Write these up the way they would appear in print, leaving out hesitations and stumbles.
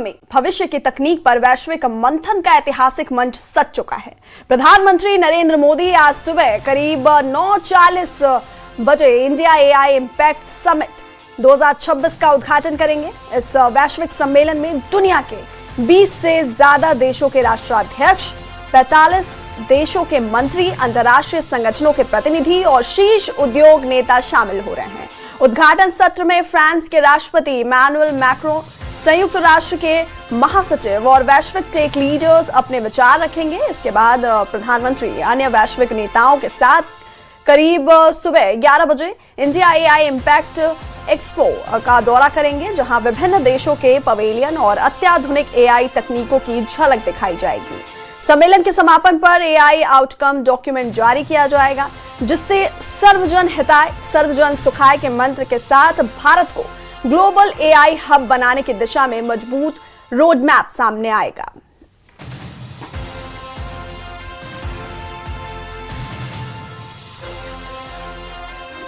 में भविष्य की तकनीक पर वैश्विक मंथन का ऐतिहासिक मंच सज चुका है। प्रधानमंत्री नरेंद्र मोदी आज सुबह करीब 9:40 बजे इंडिया एआई इम्पैक्ट समिट 2026 का उद्घाटन करेंगे। इस वैश्विक सम्मेलन में दुनिया के 20 से ज्यादा देशों के राष्ट्राध्यक्ष, 45 देशों के मंत्री, अंतर्राष्ट्रीय संगठनों के प्रतिनिधि और शीर्ष उद्योग नेता शामिल हो रहे हैं। उद्घाटन सत्र में फ्रांस के राष्ट्रपति इमैनुअल मैक्रों, संयुक्त राष्ट्र के महासचिव और वैश्विक टेक लीडर्स अपने विचार रखेंगे। इसके बाद प्रधानमंत्री अन्य वैश्विक नेताओं के साथ करीब सुबह 11 बजे इंडिया एआई इम्पैक्ट एक्सपो का दौरा करेंगे, जहां विभिन्न देशों के पवेलियन और अत्याधुनिक एआई तकनीकों की झलक दिखाई जाएगी। सम्मेलन के समापन पर एआई आउटकम डॉक्यूमेंट जारी किया जाएगा, जिससे सर्वजन हिताय सर्वजन सुखाय के मंत्र के साथ भारत को ग्लोबल एआई हब बनाने की दिशा में मजबूत रोड मैप सामने आएगा।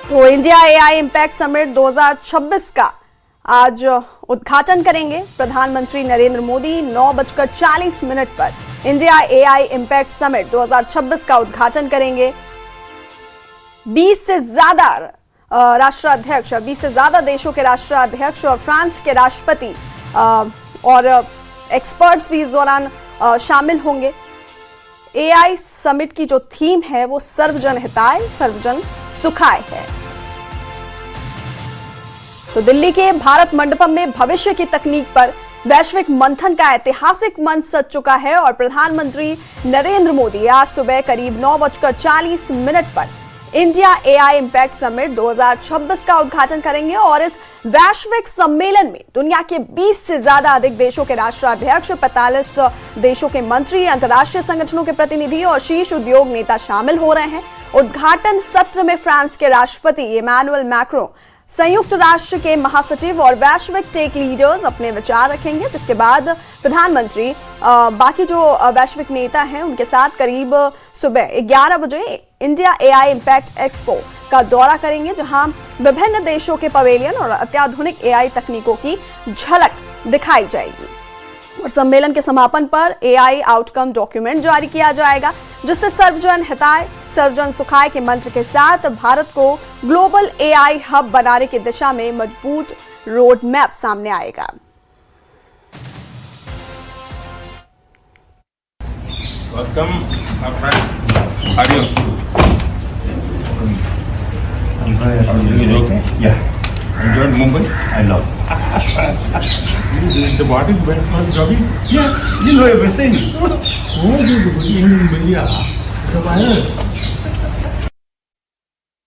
तो इंडिया एआई इम्पैक्ट समिट 2026 का आज उद्घाटन करेंगे प्रधानमंत्री नरेंद्र मोदी। 9:40 पर इंडिया एआई इम्पैक्ट समिट 2026 का उद्घाटन करेंगे। 20 से ज्यादा राष्ट्राध्यक्ष, 20 से ज्यादा देशों के राष्ट्राध्यक्ष और फ्रांस के राष्ट्रपति और एक्सपर्ट्स भी इस दौरान शामिल होंगे। एआई समिट की जो थीम है वो सर्वजन हिताय सर्वजन सुखाय है। तो दिल्ली के भारत मंडपम में भविष्य की तकनीक पर वैश्विक मंथन का ऐतिहासिक मंच सज चुका है और प्रधानमंत्री नरेंद्र मोदी आज सुबह करीब 9:40 पर इंडिया एआई इम्पैक्ट समिट 2026 का उद्घाटन करेंगे। और इस वैश्विक सम्मेलन में दुनिया के 20 से ज्यादा अधिक देशों के राष्ट्राध्यक्ष, 45 देशों के मंत्री, अंतर्राष्ट्रीय संगठनों के प्रतिनिधि और शीर्ष उद्योग नेता शामिल हो रहे हैं। उद्घाटन सत्र में फ्रांस के राष्ट्रपति इमैनुअल मैक्रों, संयुक्त राष्ट्र के महासचिव और वैश्विक टेक लीडर्स अपने विचार रखेंगे, जिसके बाद प्रधानमंत्री बाकी जो वैश्विक नेता हैं उनके साथ करीब सुबह 11 बजे इंडिया एआई इम्पैक्ट एक्सपो का दौरा करेंगे, जहां विभिन्न देशों के पवेलियन और अत्याधुनिक एआई तकनीकों की झलक दिखाई जाएगी। और सम्मेलन के समापन पर एआई आउटकम डॉक्यूमेंट जारी किया जाएगा, जिससे सर्वजन हिताय सर्वजन सुखाय के मंत्र के साथ भारत को ग्लोबल एआई हब बनाने की दिशा में मजबूत रोड मैप सामने आएगा। Welcome, my friend. How are you? I'm sorry, Are you doing okay? Yeah, Enjoyed Mumbai? I love. The body went for jogging? Yeah, you know everything. What do you do in India? The virus.